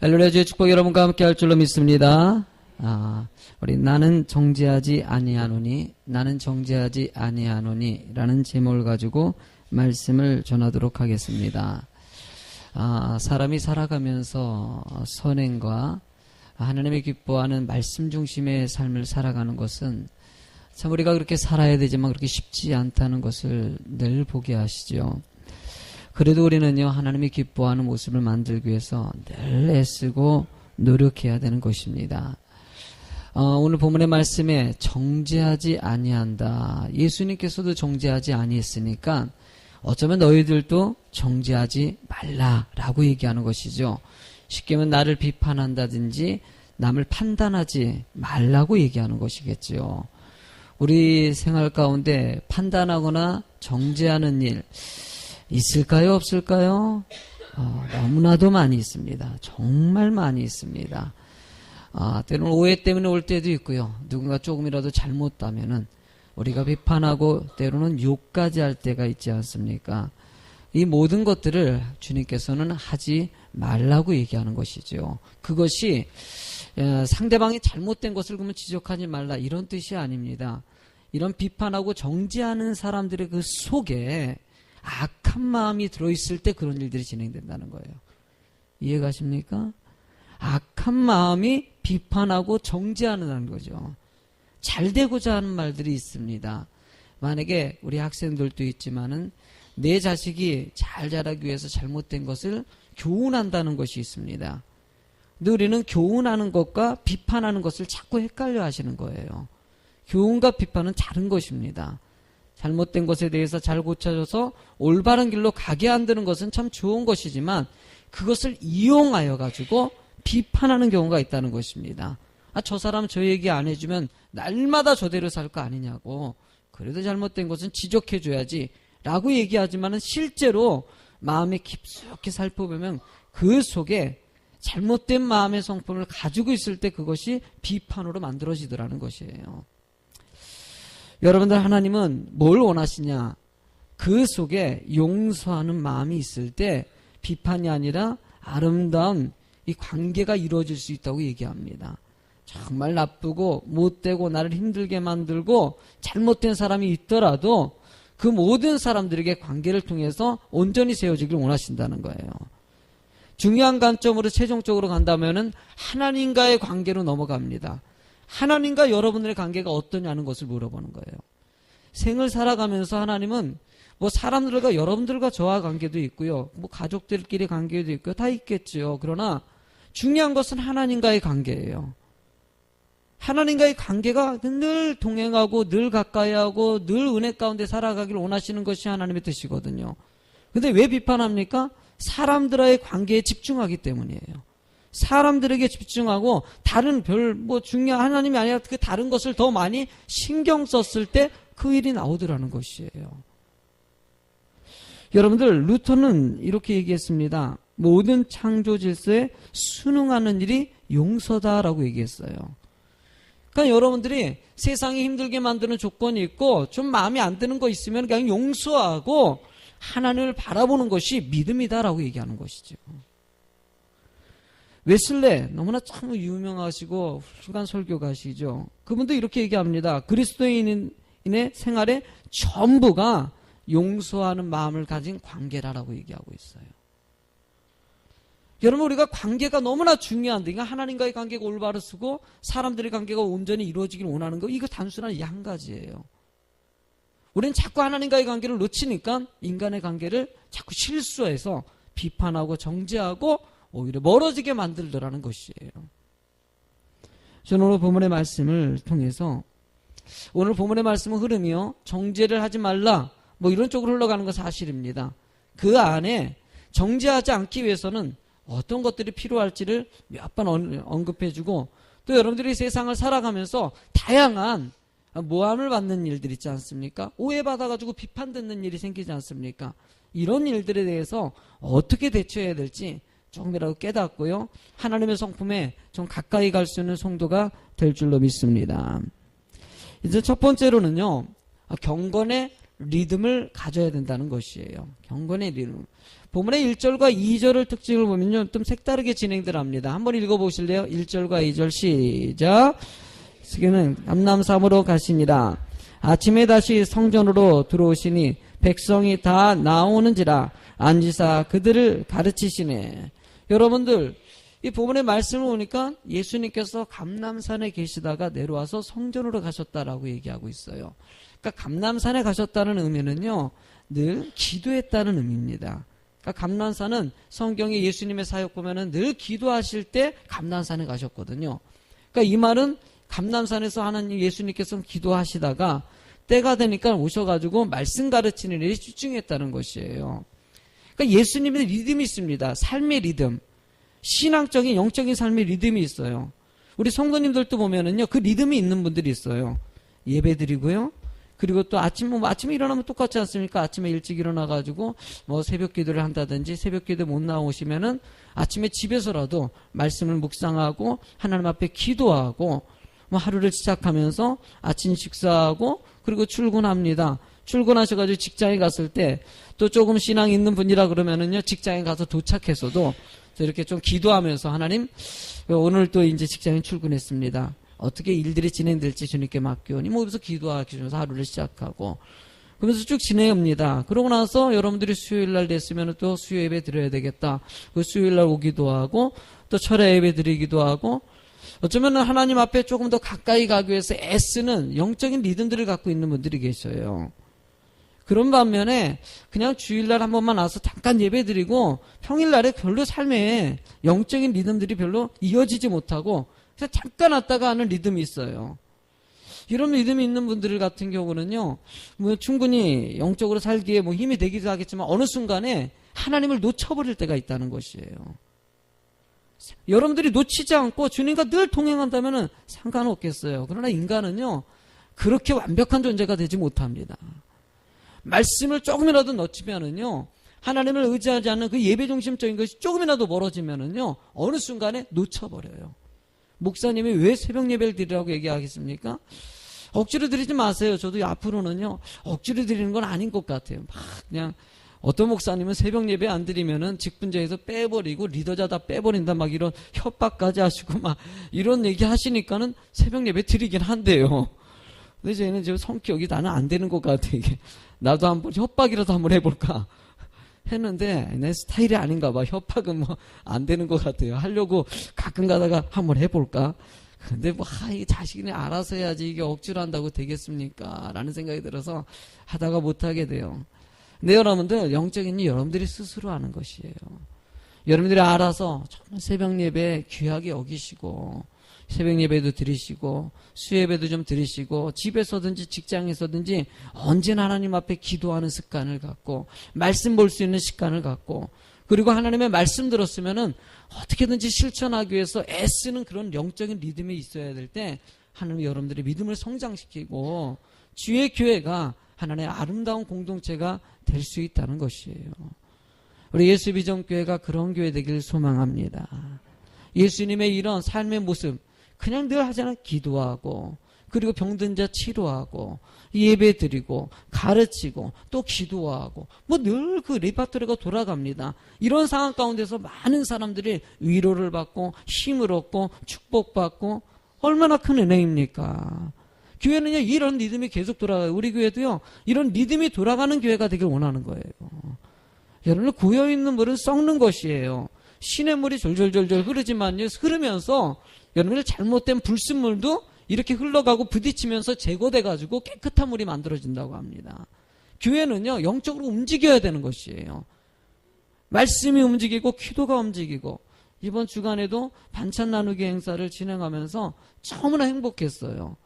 할렐루야, 주의 축복 여러분과 함께 할 줄로 믿습니다. 우리 나는 정죄하지 아니하노니 라는 제목을 가지고 말씀을 전하도록 하겠습니다. 사람이 살아가면서 선행과 하나님이 기뻐하는 말씀 중심의 삶을 살아가는 것은 참 우리가 그렇게 살아야 되지만 그렇게 쉽지 않다는 것을 늘 보게 하시죠. 그래도 우리는요, 하나님이 기뻐하는 모습을 만들기 위해서 늘 애쓰고 노력해야 되는 것입니다. 오늘 본문의 말씀에 정죄하지 아니한다. 예수님께서도 정죄하지 아니했으니까 어쩌면 너희들도 정죄하지 말라라고 얘기하는 것이죠. 쉽게 하면 나를 비판한다든지 남을 판단하지 말라고 얘기하는 것이겠죠. 우리 생활 가운데 판단하거나 정죄하는 일 있을까요? 없을까요? 너무나도 많이 있습니다. 정말 많이 있습니다. 때로는 오해 때문에 올 때도 있고요. 누군가 조금이라도 잘못하면은 우리가 비판하고 때로는 욕까지 할 때가 있지 않습니까? 이 모든 것들을 주님께서는 하지 말라고 얘기하는 것이죠. 그것이 상대방이 잘못된 것을 그러면 지적하지 말라 이런 뜻이 아닙니다. 이런 비판하고 정죄하는 사람들의 그 속에 악한 마음이 들어있을 때 그런 일들이 진행된다는 거예요. 이해가십니까? 악한 마음이 비판하고 정죄하는 거죠. 잘 되고자 하는 말들이 있습니다. 만약에 우리 학생들도 있지만은 내 자식이 잘 자라기 위해서 잘못된 것을 교훈한다는 것이 있습니다. 근데 우리는 교훈하는 것과 비판하는 것을 자꾸 헷갈려 하시는 거예요. 교훈과 비판은 다른 것입니다. 잘못된 것에 대해서 잘 고쳐져서 올바른 길로 가게 만드는 것은 참 좋은 것이지만 그것을 이용하여 가지고 비판하는 경우가 있다는 것입니다. 저 사람 저 얘기 안 해주면 날마다 저대로 살 거 아니냐고. 그래도 잘못된 것은 지적해줘야지 라고 얘기하지만 실제로 마음에 깊숙이 살펴보면 그 속에 잘못된 마음의 성품을 가지고 있을 때 그것이 비판으로 만들어지더라는 것이에요. 여러분들, 하나님은 뭘 원하시냐? 그 속에 용서하는 마음이 있을 때 비판이 아니라 아름다운 이 관계가 이루어질 수 있다고 얘기합니다. 정말 나쁘고 못되고 나를 힘들게 만들고 잘못된 사람이 있더라도 그 모든 사람들에게 관계를 통해서 온전히 세워지길 원하신다는 거예요. 중요한 관점으로 최종적으로 간다면은 하나님과의 관계로 넘어갑니다. 하나님과 여러분들의 관계가 어떠냐는 것을 물어보는 거예요. 생을 살아가면서 하나님은 뭐 사람들과 여러분들과 저와 관계도 있고요. 뭐 가족들끼리 관계도 있고요. 다 있겠죠. 그러나 중요한 것은 하나님과의 관계예요. 하나님과의 관계가 늘 동행하고 늘 가까이하고 늘 은혜 가운데 살아가기를 원하시는 것이 하나님의 뜻이거든요. 근데 왜 비판합니까? 사람들과의 관계에 집중하기 때문이에요. 사람들에게 집중하고 다른 중요한 하나님이 아니라 그 다른 것을 더 많이 신경 썼을 때 그 일이 나오더라는 것이에요. 여러분들, 루터는 이렇게 얘기했습니다. 모든 창조 질서에 순응하는 일이 용서다라고 얘기했어요. 그러니까 여러분들이 세상이 힘들게 만드는 조건이 있고 좀 마음에 안 드는 거 있으면 그냥 용서하고 하나님을 바라보는 것이 믿음이다라고 얘기하는 것이죠. 웨슬레, 너무나 참 유명하시고 훌륭한 설교가시죠. 그분도 이렇게 얘기합니다. 그리스도인의 생활의 전부가 용서하는 마음을 가진 관계라고 얘기하고 있어요. 여러분, 우리가 관계가 너무나 중요한데, 그러니까 하나님과의 관계가 올바로 쓰고 사람들의 관계가 온전히 이루어지길 원하는 거, 이거 단순한 이 한 가지예요. 우리는 자꾸 하나님과의 관계를 놓치니까 인간의 관계를 자꾸 실수해서 비판하고 정죄하고 오히려 멀어지게 만들더라는 것이에요. 저는 오늘 본문의 말씀을 통해서 오늘 본문의 말씀은 흐름이요, 정죄를 하지 말라 뭐 이런 쪽으로 흘러가는 건 사실입니다. 그 안에 정죄하지 않기 위해서는 어떤 것들이 필요할지를 몇 번 언급해주고, 또 여러분들이 세상을 살아가면서 다양한 모함을 받는 일들 있지 않습니까? 오해받아가지고 비판듣는 일이 생기지 않습니까? 이런 일들에 대해서 어떻게 대처해야 될지 조금이라도 깨닫고요, 하나님의 성품에 좀 가까이 갈 수 있는 성도가 될 줄로 믿습니다. 이제 첫 번째로는요, 경건의 리듬을 가져야 된다는 것이에요. 경건의 리듬. 본문의 1절과 2절을 특징을 보면요, 좀 색다르게 진행들 합니다. 한번 읽어보실래요? 1절과 2절 시작. 스기는 감람산으로 가시니라. 아침에 다시 성전으로 들어오시니 백성이 다 나오는지라 앉으사 그들을 가르치시네. 여러분들, 이 본문의 말씀을 보니까 예수님께서 감람산에 계시다가 내려와서 성전으로 가셨다라고 얘기하고 있어요. 그러니까 감람산에 가셨다는 의미는요, 늘 기도했다는 의미입니다. 그러니까 감람산은 성경에 예수님의 사역 보면은 늘 기도하실 때 감람산에 가셨거든요. 그러니까 이 말은 감람산에서 하나님 예수님께서 기도하시다가 때가 되니까 오셔가지고 말씀 가르치는 일에 집중했다는 것이에요. 그러니까 예수님의 리듬이 있습니다. 삶의 리듬. 신앙적인 영적인 삶의 리듬이 있어요. 우리 성도님들도 보면은요, 그 리듬이 있는 분들이 있어요. 예배 드리고요. 그리고 또 아침에 일어나면 똑같지 않습니까? 아침에 일찍 일어나가지고 새벽 기도를 한다든지 새벽 기도 못 나오시면은 아침에 집에서라도 말씀을 묵상하고 하나님 앞에 기도하고 하루를 시작하면서 아침 식사하고 그리고 출근합니다. 출근하셔가지고 직장에 갔을 때 또 조금 신앙 있는 분이라 그러면은요, 직장에 가서 도착해서도 이렇게 좀 기도하면서 하나님, 오늘 또 이제 직장에 출근했습니다. 어떻게 일들이 진행될지 주님께 맡겨오니 그래서 기도하시면서 하루를 시작하고 그러면서 쭉 진행합니다. 그러고 나서 여러분들이 수요일 날 됐으면 또 수요 예배 드려야 되겠다. 그 수요일 날 오기도 하고 또 철야 예배 드리기도 하고 어쩌면 하나님 앞에 조금 더 가까이 가기 위해서 애쓰는 영적인 리듬들을 갖고 있는 분들이 계셔요. 그런 반면에 그냥 주일날 한 번만 와서 잠깐 예배 드리고 평일날에 별로 삶에 영적인 리듬들이 별로 이어지지 못하고 그래서 잠깐 왔다가 하는 리듬이 있어요. 이런 리듬이 있는 분들 같은 경우는요, 충분히 영적으로 살기에 힘이 되기도 하겠지만 어느 순간에 하나님을 놓쳐버릴 때가 있다는 것이에요. 여러분들이 놓치지 않고 주님과 늘 동행한다면 상관없겠어요. 그러나 인간은요, 그렇게 완벽한 존재가 되지 못합니다. 말씀을 조금이라도 놓치면은요, 하나님을 의지하지 않는 그 예배 중심적인 것이 조금이라도 멀어지면은요, 어느 순간에 놓쳐버려요. 목사님이 왜 새벽 예배를 드리라고 얘기하겠습니까? 억지로 드리지 마세요. 저도 앞으로는요, 억지로 드리는 건 아닌 것 같아요. 그냥 어떤 목사님은 새벽 예배 안 드리면은 직분자에서 빼버리고 리더자 다 빼버린다 이런 협박까지 하시고 이런 얘기 하시니까는 새벽 예배 드리긴 한데요. 근데 저희는 지금 성격이 나는 안 되는 것 같아. 이게 나도 한번 협박이라도 한번 해볼까 했는데 내 스타일이 아닌가 봐. 협박은 안 되는 것 같아요. 하려고 가끔 가다가 한번 해볼까. 근데 이 자식이 알아서 해야지 이게 억지로 한다고 되겠습니까? 라는 생각이 들어서 하다가 못하게 돼요. 근데 여러분들, 영적인 일 여러분들이 스스로 하는 것이에요. 여러분들이 알아서 정말 새벽 예배 귀하게 여기시고 새벽 예배도 드리시고 수예배도 좀 드리시고 집에서든지 직장에서든지 언제나 하나님 앞에 기도하는 습관을 갖고 말씀 볼 수 있는 습관을 갖고 그리고 하나님의 말씀 들었으면은 어떻게든지 실천하기 위해서 애쓰는 그런 영적인 리듬이 있어야 될 때 하나님 여러분들의 믿음을 성장시키고 주의 교회가 하나님의 아름다운 공동체가 될 수 있다는 것이에요. 우리 예수비전교회가 그런 교회 되길 소망합니다. 예수님의 이런 삶의 모습 그냥 늘 하잖아요. 기도하고 그리고 병든 자 치료하고 예배 드리고 가르치고 또 기도하고 늘 그 레파토리가 돌아갑니다. 이런 상황 가운데서 많은 사람들이 위로를 받고 힘을 얻고 축복받고 얼마나 큰 은혜입니까? 교회는요, 이런 리듬이 계속 돌아가요. 우리 교회도요, 이런 리듬이 돌아가는 교회가 되길 원하는 거예요. 여러분, 고여있는 물은 썩는 것이에요. 시냇물이 졸졸졸졸 흐르지만요, 흐르면서 여러분들 잘못된 불순물도 이렇게 흘러가고 부딪히면서 제거돼가지고 깨끗한 물이 만들어진다고 합니다. 교회는요, 영적으로 움직여야 되는 것이에요. 말씀이 움직이고 기도가 움직이고 이번 주간에도 반찬 나누기 행사를 진행하면서 너무나 행복했어요.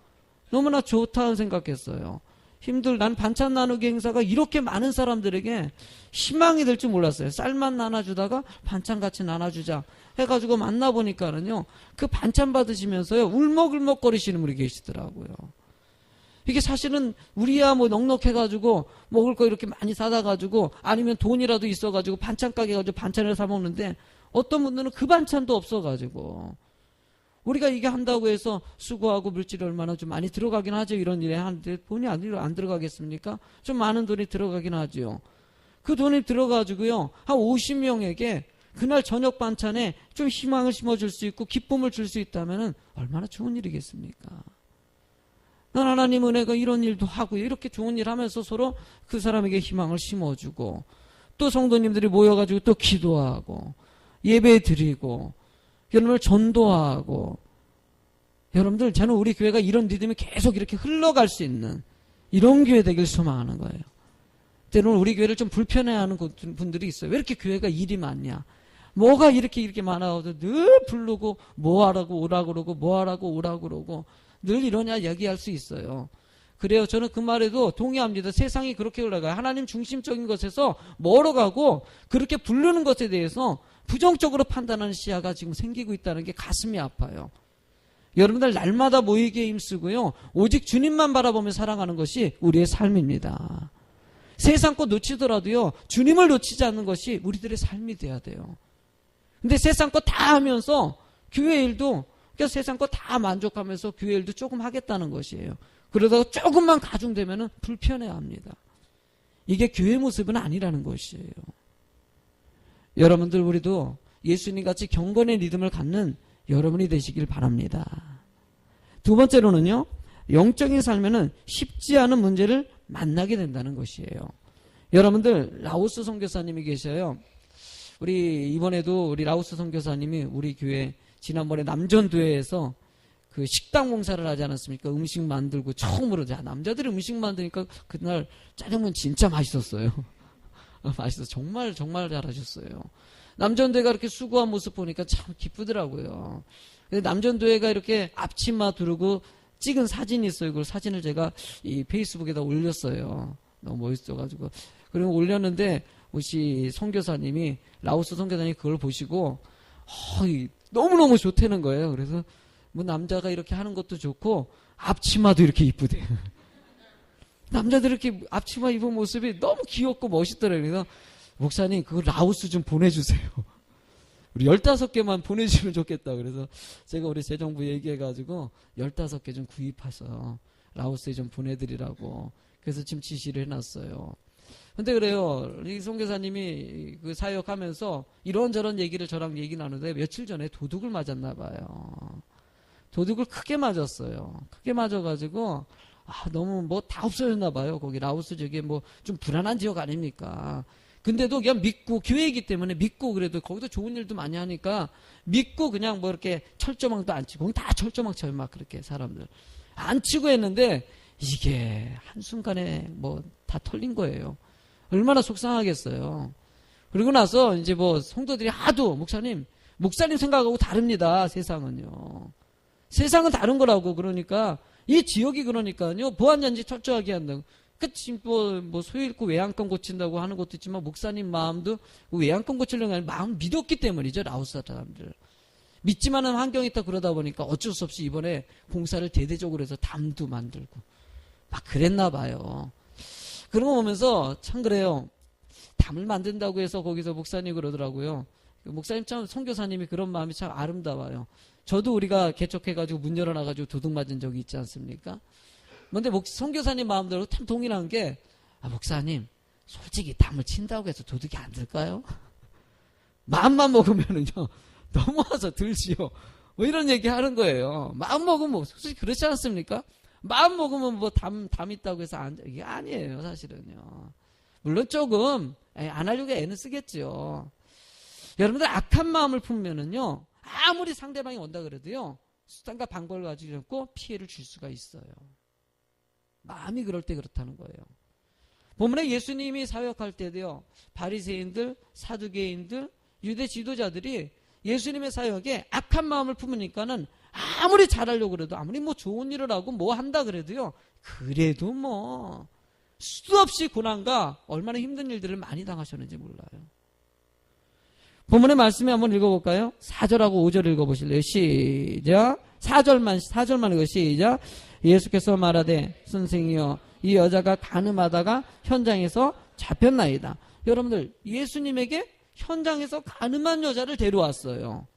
너무나 좋다고 생각했어요. 난 반찬 나누기 행사가 이렇게 많은 사람들에게 희망이 될 줄 몰랐어요. 쌀만 나눠주다가 반찬 같이 나눠주자 해가지고 만나보니까는요, 그 반찬 받으시면서요, 울먹울먹거리시는 분이 계시더라고요. 이게 사실은 우리야 넉넉해가지고 먹을 거 이렇게 많이 사다가지고 아니면 돈이라도 있어가지고 반찬 가게 가지고 반찬을 사 먹는데 어떤 분들은 그 반찬도 없어가지고 우리가 이게 한다고 해서 수고하고 물질이 얼마나 좀 많이 들어가긴 하죠. 이런 일에 하는데 돈이 안 들어가겠습니까? 좀 많은 돈이 들어가긴 하죠. 그 돈이 들어가지고요, 한 50명에게 그날 저녁 반찬에 좀 희망을 심어줄 수 있고 기쁨을 줄 수 있다면 얼마나 좋은 일이겠습니까? 난 하나님 은혜가 이런 일도 하고 이렇게 좋은 일 하면서 서로 그 사람에게 희망을 심어주고, 또 성도님들이 모여가지고 또 기도하고 예배 드리고 여러분을 전도하고, 여러분들 저는 우리 교회가 이런 리듬이 계속 이렇게 흘러갈 수 있는 이런 교회 되길 소망하는 거예요. 때로는 우리 교회를 좀 불편해하는 분들이 있어요. 왜 이렇게 교회가 일이 많냐? 뭐가 이렇게 많아도 늘 부르고 뭐 하라고 오라고 그러고 뭐 하라고 오라고 그러고 늘 이러냐 얘기할 수 있어요. 그래요. 저는 그 말에도 동의합니다. 세상이 그렇게 흘러가요. 하나님 중심적인 것에서 멀어가고 그렇게 부르는 것에 대해서 부정적으로 판단하는 시야가 지금 생기고 있다는 게 가슴이 아파요. 여러분들 날마다 모이기에 힘쓰고요, 오직 주님만 바라보며 살아가는 것이 우리의 삶입니다. 세상 것 놓치더라도요, 주님을 놓치지 않는 것이 우리들의 삶이 돼야 돼요. 근데 세상 것 다 하면서 교회 일도, 그러니까 세상 것 다 만족하면서 교회 일도 조금 하겠다는 것이에요. 그러다가 조금만 가중되면 불편해합니다. 이게 교회 모습은 아니라는 것이에요. 여러분들, 우리도 예수님 같이 경건의 리듬을 갖는 여러분이 되시길 바랍니다. 두 번째로는요, 영적인 삶에는 쉽지 않은 문제를 만나게 된다는 것이에요. 여러분들, 라오스 선교사님이 계셔요. 이번에도 우리 라오스 선교사님이 우리 교회 지난번에 남전교회에서 그 식당 봉사를 하지 않았습니까? 음식 만들고 처음으로, 남자들이 음식 만드니까 그날 짜장면 진짜 맛있었어요. 맛있어. 정말 잘하셨어요. 남전도회가 이렇게 수고한 모습 보니까 참 기쁘더라고요. 남전도회가 이렇게 앞치마 두르고 찍은 사진이 있어요. 그걸 사진을 제가 이 페이스북에다 올렸어요. 너무 멋있어가지고. 그리고 올렸는데 우리 선교사님이, 라오스 선교사님이 그걸 보시고 너무너무 좋다는 거예요. 그래서 뭐 남자가 이렇게 하는 것도 좋고 앞치마도 이렇게 이쁘대요. 남자들 이렇게 앞치마 입은 모습이 너무 귀엽고 멋있더래요. 그래서 목사님, 그거 라오스 좀 보내주세요. 우리 15개만 보내주시면 좋겠다. 그래서 제가 우리 재정부 얘기해가지고 15개 좀 구입해서 라오스에 좀 보내드리라고, 그래서 지금 지시를 해놨어요. 근데 그래요, 이 선교사님이 그 사역하면서 이런저런 얘기를 저랑 얘기 나누는데 며칠 전에 도둑을 맞았나 봐요. 도둑을 크게 맞았어요. 크게 맞아가지고 너무 뭐 다 없어졌나 봐요. 거기 라오스 저게 뭐 좀 불안한 지역 아닙니까? 근데도 그냥 믿고, 교회이기 때문에 믿고, 그래도 거기도 좋은 일도 많이 하니까 믿고 그냥 뭐 이렇게 철조망도 안 치고, 거기 다 철조망 쳐요. 막 그렇게 사람들 안 치고 했는데 이게 한순간에 뭐 다 털린 거예요. 얼마나 속상하겠어요. 그리고 나서 이제 뭐 성도들이 하도 목사님 생각하고 다릅니다. 세상은요. 세상은 다른 거라고. 그러니까 이 지역이 그러니까요, 보안잔치 철저하게 한다고. 그치, 뭐 소유 잃고 외양간 고친다고 하는 것도 있지만 목사님 마음도 외양간 고치려는 게 아니라 마음 믿었기 때문이죠. 라오스 사람들 믿지만은 환경이 있다. 그러다 보니까 어쩔 수 없이 이번에 봉사를 대대적으로 해서 담도 만들고 막 그랬나 봐요. 그런 거 보면서 참 그래요. 담을 만든다고 해서 거기서 목사님 그러더라고요. 목사님 참, 선교사님이 그런 마음이 참 아름다워요. 저도 우리가 개척해가지고 문 열어놔가지고 도둑 맞은 적이 있지 않습니까? 근데 선교사님 마음대로 참 동일한 게, 목사님 솔직히 담을 친다고 해서 도둑이 안 들까요? 마음만 먹으면은요 넘어와서 들지요. 뭐 이런 얘기 하는 거예요. 마음 먹으면 뭐 솔직히 그렇지 않습니까? 마음 먹으면 뭐 담 있다고 해서 이게 아니에요. 사실은요. 물론 조금 안 하려고 애는 쓰겠죠. 여러분들, 악한 마음을 품으면은요, 아무리 상대방이 온다 그래도요, 수단과 방법을 가지고 않고 피해를 줄 수가 있어요. 마음이 그럴 때 그렇다는 거예요. 본문에 예수님이 사역할 때도요, 바리새인들, 사두개인들, 유대 지도자들이 예수님의 사역에 악한 마음을 품으니까는 아무리 잘하려고 그래도, 아무리 뭐 좋은 일을 하고 뭐 한다 그래도요, 그래도 뭐 수도 없이 고난과 얼마나 힘든 일들을 많이 당하셨는지 몰라요. 본문의 말씀에 한번 읽어볼까요? 4절하고 5절 읽어보실래요? 시작. 4절만 읽어. 시작. 예수께서 말하되, 선생이여, 이 여자가 간음하다가 현장에서 잡혔나이다. 여러분들, 예수님에게 현장에서 간음한 여자를 데려왔어요.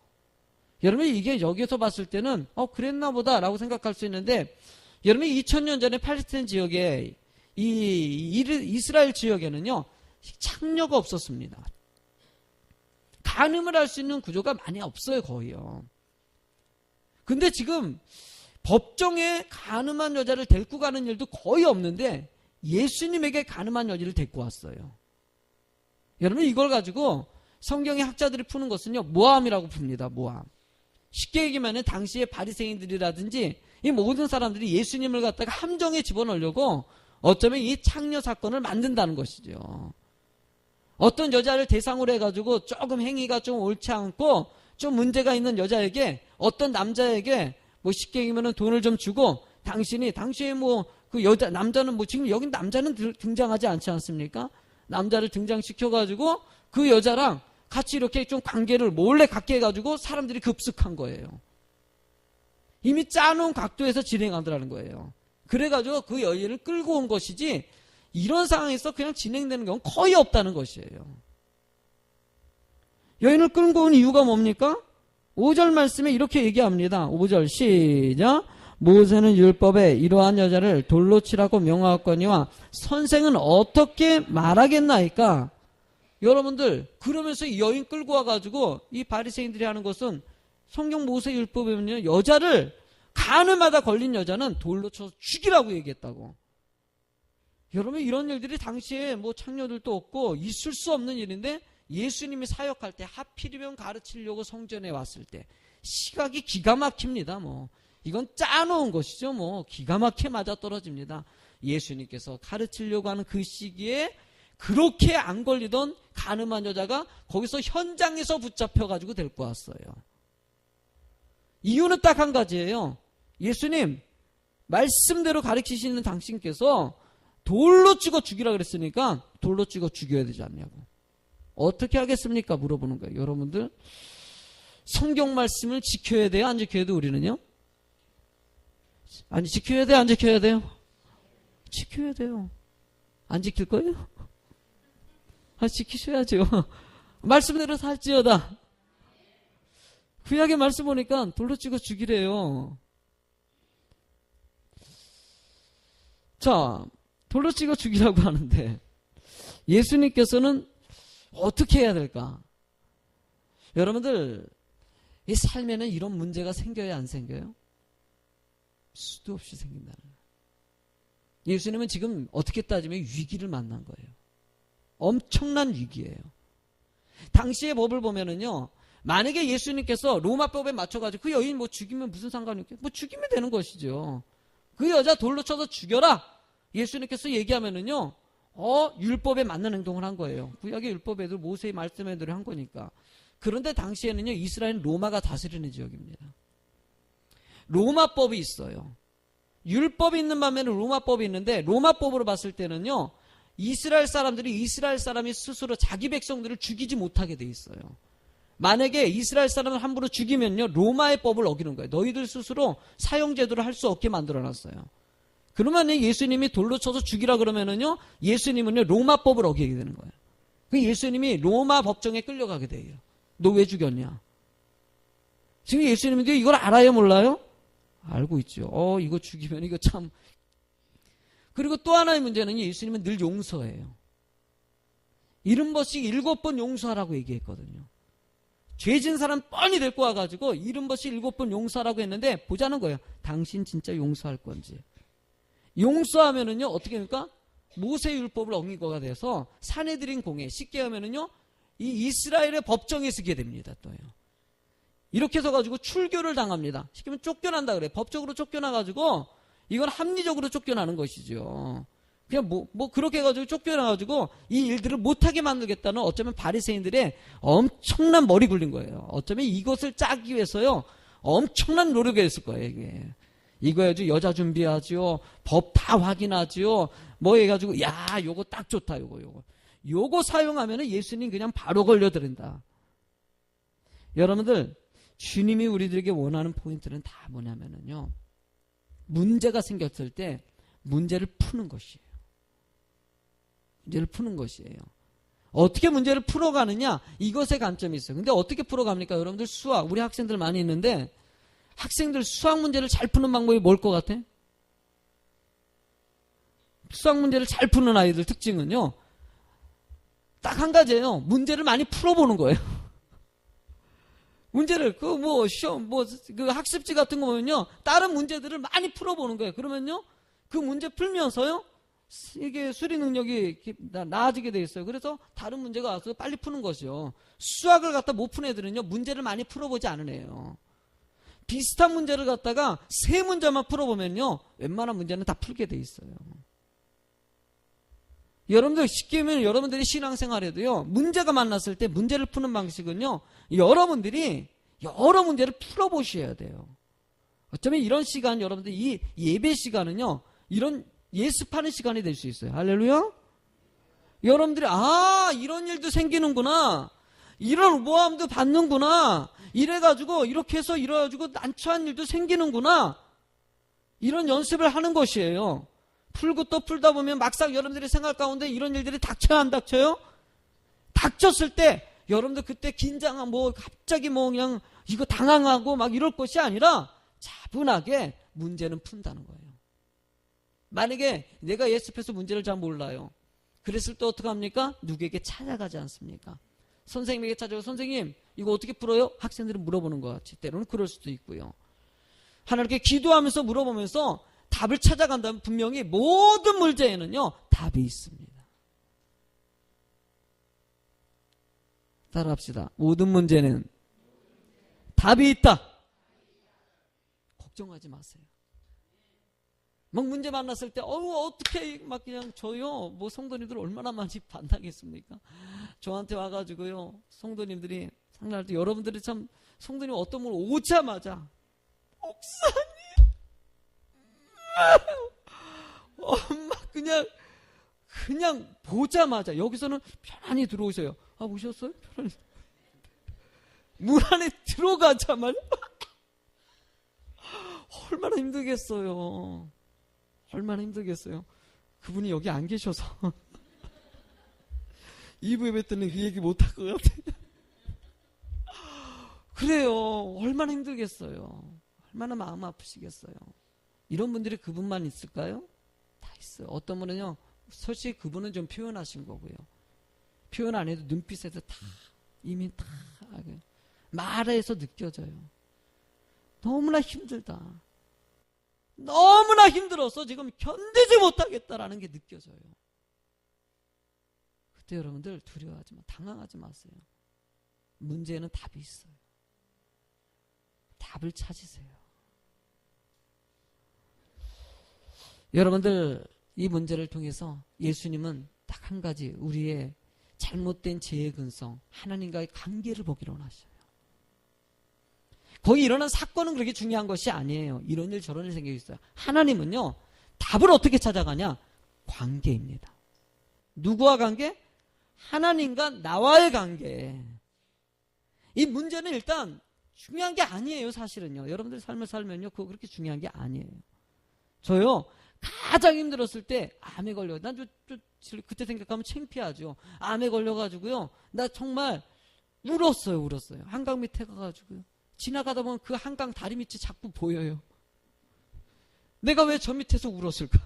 여러분 이게 여기서 봤을 때는 그랬나 보다 라고 생각할 수 있는데, 여러분 2000년 전에 팔레스타인 지역에 이스라엘 지역에는요 창녀가 없었습니다. 간음을 할 수 있는 구조가 많이 없어요. 거의요. 근데 지금 법정에 간음한 여자를 데리고 가는 일도 거의 없는데 예수님에게 간음한 여자를 데리고 왔어요. 여러분 이걸 가지고 성경의 학자들이 푸는 것은요 모함이라고 풉니다. 모함. 쉽게 얘기하면 당시의 바리새인들이라든지 이 모든 사람들이 예수님을 갖다가 함정에 집어넣으려고 어쩌면 이 창녀 사건을 만든다는 것이죠. 어떤 여자를 대상으로 해가지고 조금 행위가 좀 옳지 않고 좀 문제가 있는 여자에게 어떤 남자에게 뭐 쉽게 얘기하면 돈을 좀 주고 당신의 그 여자 남자는 지금 여기 남자는 등장하지 않지 않습니까? 남자를 등장시켜가지고 그 여자랑 같이 이렇게 좀 관계를 몰래 갖게 해가지고 사람들이 급습한 거예요. 이미 짜놓은 각도에서 진행하더라는 거예요. 그래가지고 그 여인을 끌고 온 것이지 이런 상황에서 그냥 진행되는 경우는 거의 없다는 것이에요. 여인을 끌고 온 이유가 뭡니까? 5절 말씀에 이렇게 얘기합니다. 5절 시작. 모세는 율법에 이러한 여자를 돌로 치라고 명하였거니와 선생은 어떻게 말하겠나이까? 여러분들 그러면서 이 여인 끌고 와가지고 이 바리새인들이 하는 것은 성경 모세 율법에 보면 여자를 간음하다 걸린 여자는 돌로 쳐서 죽이라고 얘기했다고. 여러분 이런 일들이 당시에 뭐 창녀들도 없고 있을 수 없는 일인데 예수님이 사역할 때 하필이면 가르치려고 성전에 왔을 때 시각이 기가 막힙니다. 뭐 이건 짜놓은 것이죠. 뭐 기가 막히게 맞아떨어집니다. 예수님께서 가르치려고 하는 그 시기에 그렇게 안 걸리던 간음한 여자가 거기서 현장에서 붙잡혀가지고 데리고 왔어요. 이유는 딱 한 가지예요. 예수님 말씀대로 가르치시는 당신께서 돌로 찍어 죽이라 그랬으니까 돌로 찍어 죽여야 되지 않냐고. 어떻게 하겠습니까? 물어보는 거예요. 여러분들 성경 말씀을 지켜야 돼요? 안 지켜야 돼요? 우리는요? 아니 지켜야 돼요? 안 지켜야 돼요? 지켜야 돼요. 안 지킬 거예요? 지키셔야죠. 말씀대로 살지어다. 구약의 말씀 보니까 돌로 찍어 죽이래요. 자, 돌로 찍어 죽이라고 하는데 예수님께서는 어떻게 해야 될까? 여러분들 이 삶에는 이런 문제가 생겨요? 안 생겨요? 수도 없이 생긴다는 거예요. 예수님은 지금 어떻게 따지면 위기를 만난 거예요. 엄청난 위기예요. 당시의 법을 보면은요, 만약에 예수님께서 로마법에 맞춰가지고 그 여인 뭐 죽이면 무슨 상관이 있겠어요? 뭐 죽이면 되는 것이죠. 그 여자 돌로 쳐서 죽여라! 예수님께서 얘기하면은요, 율법에 맞는 행동을 한 거예요. 구약의 율법에도 모세의 말씀에도 한 거니까. 그런데 당시에는요, 이스라엘은 로마가 다스리는 지역입니다. 로마법이 있어요. 율법이 있는 반면에 로마법이 있는데, 로마법으로 봤을 때는요, 이스라엘 사람이 스스로 자기 백성들을 죽이지 못하게 돼 있어요. 만약에 이스라엘 사람을 함부로 죽이면요, 로마의 법을 어기는 거예요. 너희들 스스로 사형제도를 할 수 없게 만들어 놨어요. 그러면 예수님이 돌로 쳐서 죽이라 그러면은요, 예수님은요, 로마법을 어기게 되는 거예요. 그 예수님이 로마 법정에 끌려가게 돼요. 너 왜 죽였냐? 지금 예수님인데 이걸 알아요, 몰라요? 알고 있죠. 이거 죽이면 이거 참. 그리고 또 하나의 문제는 예수님은 늘 용서해요. 70번씩 7번 용서하라고 얘기했거든요. 죄진 사람 뻔히 데리고 와가지고 70번씩 7번 용서하라고 했는데 보자는 거예요. 당신 진짜 용서할 건지. 용서하면은요, 어떻게 합니까? 모세율법을 어긴 거가 돼서 사내들인 공회, 쉽게 하면은요, 이 이스라엘의 법정에 서게 됩니다, 또요. 이렇게 해서가지고 출교를 당합니다. 쉽게 하면 쫓겨난다 그래요. 법적으로 쫓겨나가지고, 이건 합리적으로 쫓겨나는 것이죠. 그냥 그렇게 해가지고 쫓겨나가지고 이 일들을 못하게 만들겠다는 어쩌면 바리새인들의 엄청난 머리 굴린 거예요. 어쩌면 이것을 짜기 위해서요, 엄청난 노력을 했을 거예요, 이게. 이거 해가지고 여자 준비하죠. 법 다 확인하죠. 뭐 해가지고, 야, 요거 딱 좋다, 요거 사용하면은 예수님 그냥 바로 걸려드린다. 여러분들, 주님이 우리들에게 원하는 포인트는 다 뭐냐면은요, 문제가 생겼을 때 문제를 푸는 것이에요. 문제를 푸는 것이에요. 어떻게 문제를 풀어가느냐, 이것에 관점이 있어요. 근데 어떻게 풀어갑니까? 여러분들 수학, 우리 학생들 많이 있는데 학생들 수학 문제를 잘 푸는 방법이 뭘 것 같아? 수학 문제를 잘 푸는 아이들 특징은요, 딱 한 가지예요. 문제를 많이 풀어보는 거예요. 문제를 시험 학습지 같은 거 보면요, 다른 문제들을 많이 풀어보는 거예요. 그러면요, 그 문제 풀면서요, 이게 수리 능력이 나아지게 돼 있어요. 그래서 다른 문제가 와서 빨리 푸는 것이요. 수학을 갖다 못 푸는 애들은요, 문제를 많이 풀어보지 않은 애예요. 비슷한 문제를 갖다가 세 문제만 풀어보면요, 웬만한 문제는 다 풀게 돼 있어요. 여러분들 쉽게 하면 여러분들이 신앙생활에도요, 문제가 만났을 때 문제를 푸는 방식은요, 여러분들이 여러 문제를 풀어보셔야 돼요. 어쩌면 이런 시간, 여러분들 이 예배 시간은요, 이런 예습하는 시간이 될 수 있어요. 할렐루야. 여러분들이 이런 일도 생기는구나, 이런 모함도 받는구나, 이래가지고 이렇게 해서 이래가지고 난처한 일도 생기는구나, 이런 연습을 하는 것이에요. 풀고 또 풀다 보면 막상 여러분들의 생활 가운데 이런 일들이 닥쳐요, 안 닥쳐요? 닥쳤을 때 여러분들 그때 긴장한 갑자기 그냥 이거 당황하고 막 이럴 것이 아니라 차분하게 문제는 푼다는 거예요. 만약에 내가 예습해서 문제를 잘 몰라요. 그랬을 때 어떡합니까? 누구에게 찾아가지 않습니까? 선생님에게 찾아가서 선생님 이거 어떻게 풀어요? 학생들은 물어보는 것 같이 때로는 그럴 수도 있고요. 하나님께 기도하면서 물어보면서 답을 찾아간다면 분명히 모든 문제에는요, 답이 있습니다. 따라합시다. 모든 문제는 답이 있다. 걱정하지 마세요. 막 문제 만났을 때 어떻게 막 그냥 저요, 성도님들 얼마나 많이 만나겠습니까? 저한테 와가지고요, 성도님들이 상담할 때 여러분들이 참 성도님 어떤 분 오자마자 목사님 엄마 그냥 보자마자 여기서는 편안히 들어오세요. 오셨어요? 편안히. 문 안에 들어가자마자 얼마나 힘들겠어요. 얼마나 힘들겠어요. 그분이 여기 안 계셔서 2부 예배 때는 그 얘기 못할 것 같아요. 그래요. 얼마나 힘들겠어요. 얼마나 마음 아프시겠어요. 이런 분들이 그분만 있을까요? 다 있어요. 어떤 분은요, 솔직히 그분은 좀 표현하신 거고요. 표현 안 해도 눈빛에서 이미 말해서 느껴져요. 너무나 힘들다. 너무나 힘들어서 지금 견디지 못하겠다라는 게 느껴져요. 그때 여러분들 두려워하지 마, 당황하지 마세요. 문제는 답이 있어요. 답을 찾으세요. 여러분들 이 문제를 통해서 예수님은 딱 한 가지, 우리의 잘못된 죄의 근성, 하나님과의 관계를 보기로 하셔요. 거기 일어난 사건은 그렇게 중요한 것이 아니에요. 이런 일 저런 일 생기고 있어요. 하나님은요, 답을 어떻게 찾아가냐? 관계입니다. 누구와 관계? 하나님과 나와의 관계. 이 문제는 일단 중요한 게 아니에요, 사실은요. 여러분들 삶을 살면요, 그거 그렇게 중요한 게 아니에요. 저요, 가장 힘들었을 때 암에 걸려. 난 그때 생각하면 창피하죠. 암에 걸려가지고요, 나 정말 울었어요. 한강 밑에 가가지고요. 지나가다 보면 그 한강 다리 밑이 자꾸 보여요. 내가 왜 저 밑에서 울었을까?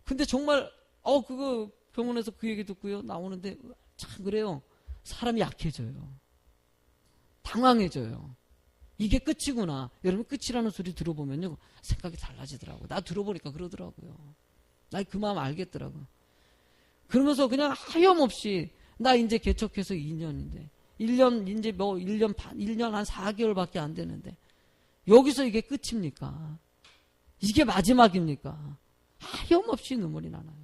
근데 정말 그거 병원에서 그 얘기 듣고요, 나오는데 참 그래요. 사람이 약해져요. 당황해져요. 이게 끝이구나. 여러분, 끝이라는 소리 들어보면요, 생각이 달라지더라고요. 나 들어보니까 그러더라고요. 나 그 마음 알겠더라고요. 그러면서 그냥 하염없이, 나 이제 개척해서 2년인데 1년 이제 1년 반, 1년 한 4개월밖에 안 되는데 여기서 이게 끝입니까? 이게 마지막입니까? 하염없이 눈물이 나나요.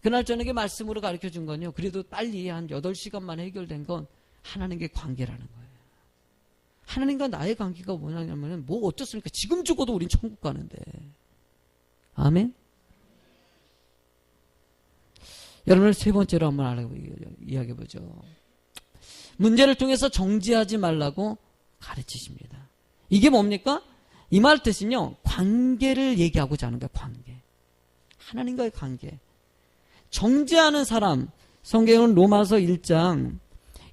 그날 저녁에 말씀으로 가르쳐 준 건요, 그래도 빨리 한 8시간만 해결된 건 하나님과의 관계라는 거예요. 하나님과 나의 관계가 뭐냐면 어떻습니까? 지금 죽어도 우린 천국 가는데. 아멘. 여러분, 세 번째로 한번 이야기해 보죠. 문제를 통해서 정지하지 말라고 가르치십니다. 이게 뭡니까? 이 말 뜻은요, 관계를 얘기하고자 하는 거예요. 관계. 하나님과의 관계. 정지하는 사람, 성경은 로마서 1장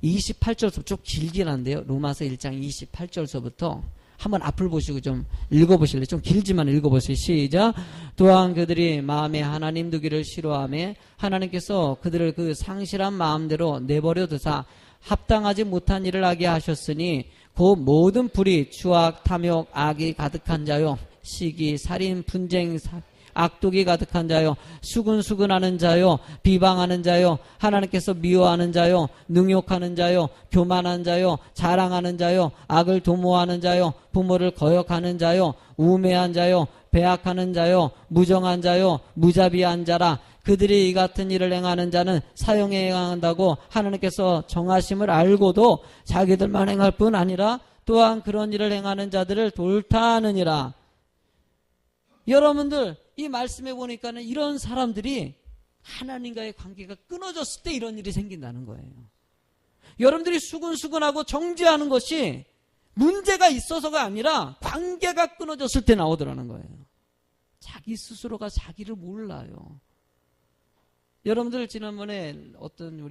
28절부터 좀 길긴 한데요. 로마서 1장 28절서부터 한번 앞을 보시고 좀 읽어보실래요? 좀 길지만 읽어보세요. 시작. 또한 그들이 마음에 하나님 두기를 싫어하며 하나님께서 그들을 그 상실한 마음대로 내버려 두사 합당하지 못한 일을 하게 하셨으니 그 모든 불의, 추악, 탐욕, 악이 가득한 자요, 시기, 살인, 분쟁, 악독이 가득한 자요, 수근수근하는 자요, 비방하는 자요, 하나님께서 미워하는 자요, 능욕하는 자요, 교만한 자요, 자랑하는 자요, 악을 도모하는 자요, 부모를 거역하는 자요, 우매한 자요, 배악하는 자요, 무정한 자요, 무자비한 자라. 그들이 이 같은 일을 행하는 자는 사형에 행한다고 하나님께서 정하심을 알고도 자기들만 행할 뿐 아니라 또한 그런 일을 행하는 자들을 돌타하느니라. 여러분들 이 말씀에 보니까는 이런 사람들이 하나님과의 관계가 끊어졌을 때 이런 일이 생긴다는 거예요. 여러분들이 수근수근하고 정죄하는 것이 문제가 있어서가 아니라 관계가 끊어졌을 때 나오더라는 거예요. 자기 스스로가 자기를 몰라요. 여러분들 지난번에 어떤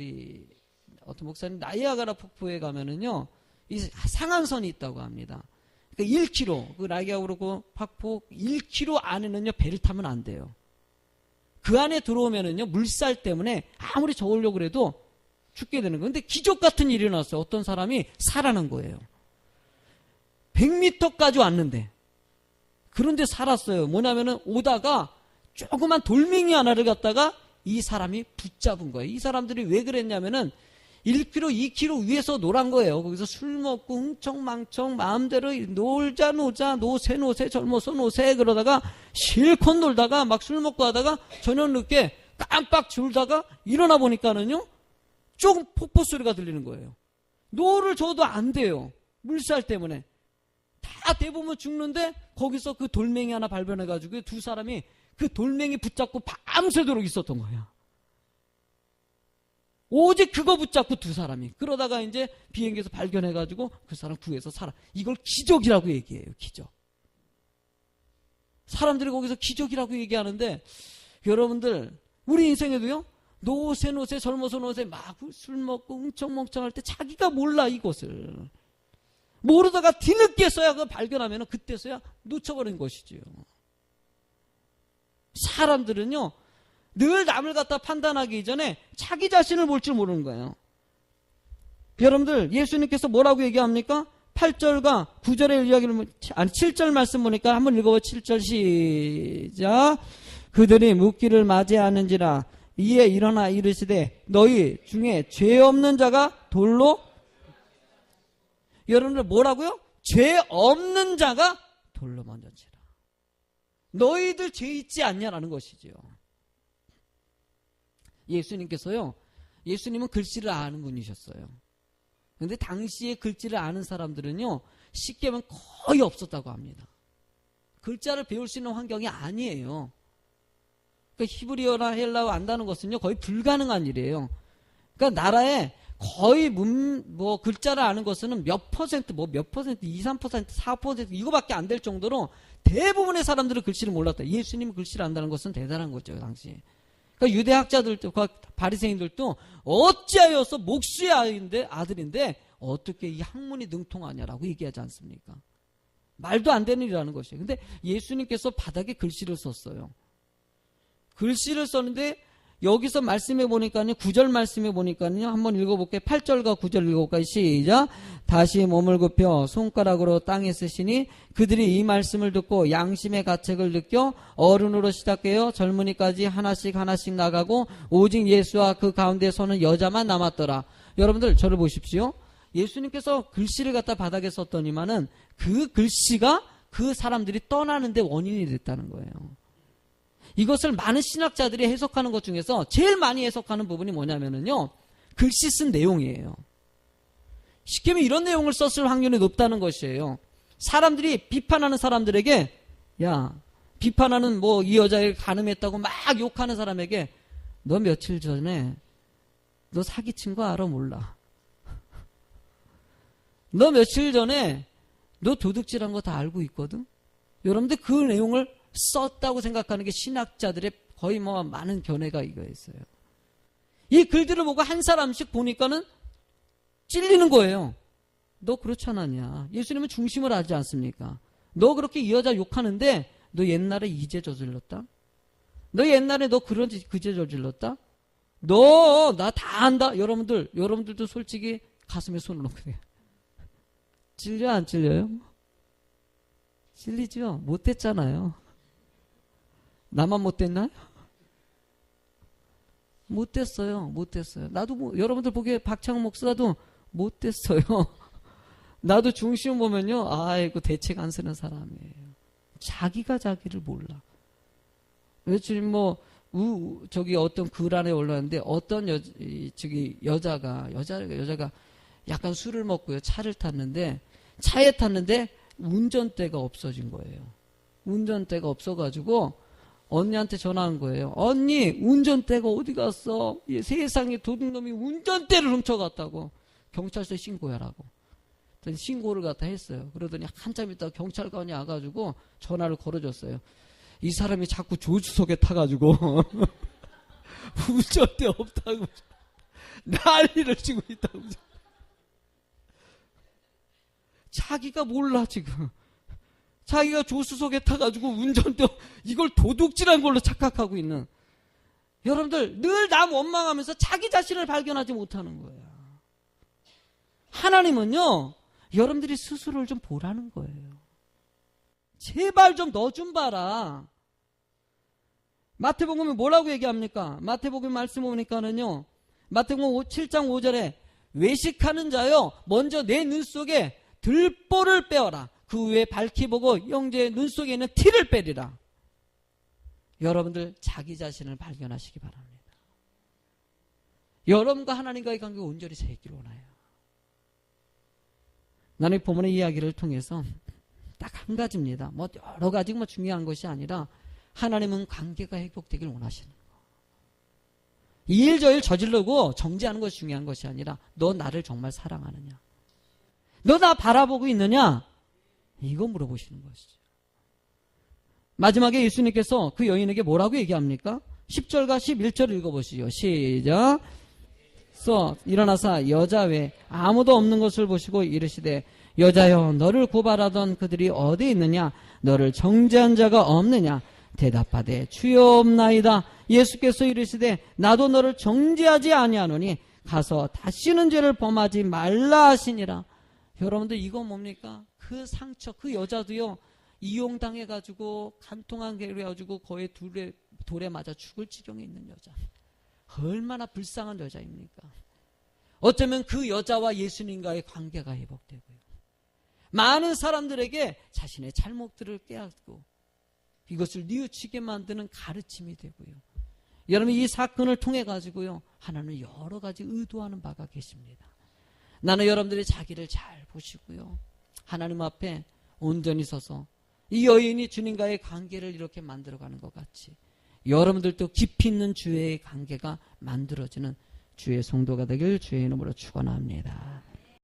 목사님 나이아가라 폭포에 가면은요, 이 상한선이 있다고 합니다. 그러니까 1km, 그 나이아가라 폭포 1km 안에는요, 배를 타면 안 돼요. 그 안에 들어오면은요, 물살 때문에 아무리 저으려고 해도 죽게 되는 거예요. 근데 기적 같은 일이 일어났어요. 어떤 사람이 살아난 거예요. 100m까지 왔는데. 그런데 살았어요. 뭐냐면은 오다가 조그만 돌멩이 하나를 갖다가 이 사람이 붙잡은 거예요. 이 사람들이 왜 그랬냐면은 1km, 2km 위에서 놀한 거예요. 거기서 술 먹고 흥청망청 마음대로 놀자 노세 젊어서 노세 그러다가 실컷 놀다가 막 술 먹고 하다가 저녁 늦게 깜빡 졸다가 일어나 보니까는요, 조금 폭포 소리가 들리는 거예요. 노를 줘도 안 돼요. 물살 때문에. 다 대부분 죽는데 거기서 그 돌멩이 하나 발견해가지고 두 사람이 그 돌멩이 붙잡고 밤새도록 있었던 거야. 오직 그거 붙잡고 두 사람이. 그러다가 이제 비행기에서 발견해가지고 그 사람 구해서 살아. 이걸 기적이라고 얘기해요. 기적. 사람들이 거기서 기적이라고 얘기하는데, 여러분들 우리 인생에도요, 노세 젊어서 노세 막 술 먹고 웅청멍청할 때 자기가 몰라 이것을. 모르다가 뒤늦게서야 그걸 발견하면 그때서야 놓쳐버린 것이지요. 사람들은요, 늘 남을 갖다 판단하기 이전에 자기 자신을 볼 줄 모르는 거예요. 여러분들 예수님께서 뭐라고 얘기합니까? 8절과 9절의 이야기를, 아니 7절 말씀 보니까 한번 읽어봐. 7절 시작. 그들이 묻기를 맞이하는지라 이에 일어나 이르시되 너희 중에 죄 없는 자가 돌로. 여러분들 뭐라고요? 죄 없는 자가 돌로 먼저 치라. 너희들 죄 있지 않냐라는 것이지요. 예수님께서요, 예수님은 글씨를 아는 분이셨어요. 그런데 당시에 글씨를 아는 사람들은요, 쉽게 하면 거의 없었다고 합니다. 글자를 배울 수 있는 환경이 아니에요. 그러니까 히브리어나 헬라어 안다는 것은요, 거의 불가능한 일이에요. 그러니까 나라에 거의 글자를 아는 것은 몇 퍼센트, 2, 3%, 4% 이거밖에 안 될 정도로 대부분의 사람들은 글씨를 몰랐다. 예수님은 글씨를 안다는 것은 대단한 거죠, 당시에. 그러니까 유대학자들도, 바리새인들도 어찌하여서 목수의 아들인데 어떻게 이 학문이 능통하냐라고 얘기하지 않습니까? 말도 안 되는 일이라는 것이에요. 근데 예수님께서 바닥에 글씨를 썼어요. 글씨를 썼는데 여기서 말씀해 보니까요, 9절 말씀해 보니까요, 한번 읽어볼게요. 8절과 9절 읽어볼까요? 시작. 다시 몸을 굽혀 손가락으로 땅에 쓰시니 그들이 이 말씀을 듣고 양심의 가책을 느껴 어른으로 시작해요 젊은이까지 하나씩 나가고 오직 예수와 그 가운데 서는 여자만 남았더라. 여러분들 저를 보십시오. 예수님께서 글씨를 갖다 바닥에 썼더니만은 그 글씨가 그 사람들이 떠나는데 원인이 됐다는 거예요. 이것을 많은 신학자들이 해석하는 것 중에서 제일 많이 해석하는 부분이 뭐냐면요, 글씨 쓴 내용이에요. 쉽게 하면 이런 내용을 썼을 확률이 높다는 것이에요. 사람들이 비판하는 사람들에게, 야, 비판하는 이 여자를 간음했다고 막 욕하는 사람에게, 너 며칠 전에 너 사기친 거 알아 몰라? 너 며칠 전에 너 도둑질한 거 다 알고 있거든? 여러분들 그 내용을 썼다고 생각하는 게 신학자들의 거의 많은 견해가 이거였어요. 이 글들을 보고 한 사람씩 보니까는 찔리는 거예요. 너 그렇지 않았냐. 예수님은 중심을 하지 않습니까? 너 그렇게 이 여자 욕하는데 너 옛날에 이제 저질렀다? 너 옛날에 너 그제 저질렀다? 너 나 다 안다. 여러분들도 솔직히 가슴에 손을 놓고 돼요. 찔려 안 찔려요? 찔리죠? 못됐잖아요. 나만 못됐나요? 못됐어요. 나도 여러분들 보기에 박창훈 목사도 못됐어요. 나도 중심 보면요, 아이고 대책 안 쓰는 사람이에요. 자기가 자기를 몰라. 지금 저기 어떤 글 안에 올라왔는데 어떤 여자가 약간 술을 먹고요, 차에 탔는데 운전대가 없어진 거예요. 운전대가 없어가지고 언니한테 전화한 거예요. 언니, 운전대가 어디 갔어? 세상에 도둑놈이 운전대를 훔쳐갔다고. 경찰서에 신고해라고. 그랬더니 신고를 갖다 했어요. 그러더니 한참 있다가 경찰관이 와가지고 전화를 걸어줬어요. 이 사람이 자꾸 조수석에 타가지고 운전대 없다고 난리를 치고 있다고. 자기가 몰라 지금. 자기가 조수석에 타가지고 운전대 이걸 도둑질한 걸로 착각하고 있는 여러분들, 늘 남 원망하면서 자기 자신을 발견하지 못하는 거예요. 하나님은요, 여러분들이 스스로를 좀 보라는 거예요. 제발 좀 너 좀 봐라. 마태복음에 뭐라고 얘기합니까? 마태복음 말씀 보니까는요, 마태복음 7장 5절에 외식하는 자여 먼저 내 눈 속에 들보를 빼어라. 그 후에 밝히 보고 형제의 눈 속에 있는 티를 빼리라. 여러분들 자기 자신을 발견하시기 바랍니다. 여러분과 하나님과의 관계가 온전히 새기를 원해요. 나는 본문의 이야기를 통해서 딱 한 가지입니다. 여러 가지 중요한 것이 아니라 하나님은 관계가 회복되길 원하시는 거. 이 일 저 일 저지르고 정지하는 것이 중요한 것이 아니라 너 나를 정말 사랑하느냐? 너 나 바라보고 있느냐? 이거 물어보시는 것이죠. 마지막에 예수님께서 그 여인에게 뭐라고 얘기합니까? 10절과 11절 읽어보시죠. 시작. 일어나사 여자 외에 아무도 없는 것을 보시고 이르시되 여자여 너를 고발하던 그들이 어디 있느냐? 너를 정죄한 자가 없느냐? 대답하되 주여 없나이다. 예수께서 이르시되 나도 너를 정죄하지 아니하노니 가서 다시는 죄를 범하지 말라 하시니라. 여러분들 이거 뭡니까? 그 상처, 그 여자도요, 이용당해가지고 간통하게 해가지고 거의 돌에 맞아 죽을 지경에 있는 여자. 얼마나 불쌍한 여자입니까? 어쩌면 그 여자와 예수님과의 관계가 회복되고요, 많은 사람들에게 자신의 잘못들을 깨닫고 이것을 뉘우치게 만드는 가르침이 되고요. 여러분, 이 사건을 통해 가지고요, 하나님은 여러 가지 의도하는 바가 계십니다. 나는 여러분들이 자기를 잘 보시고요, 하나님 앞에 온전히 서서 이 여인이 주님과의 관계를 이렇게 만들어가는 것 같이 여러분들도 깊이 있는 주의 관계가 만들어지는 주의 성도가 되길 주의 이름으로 축원합니다.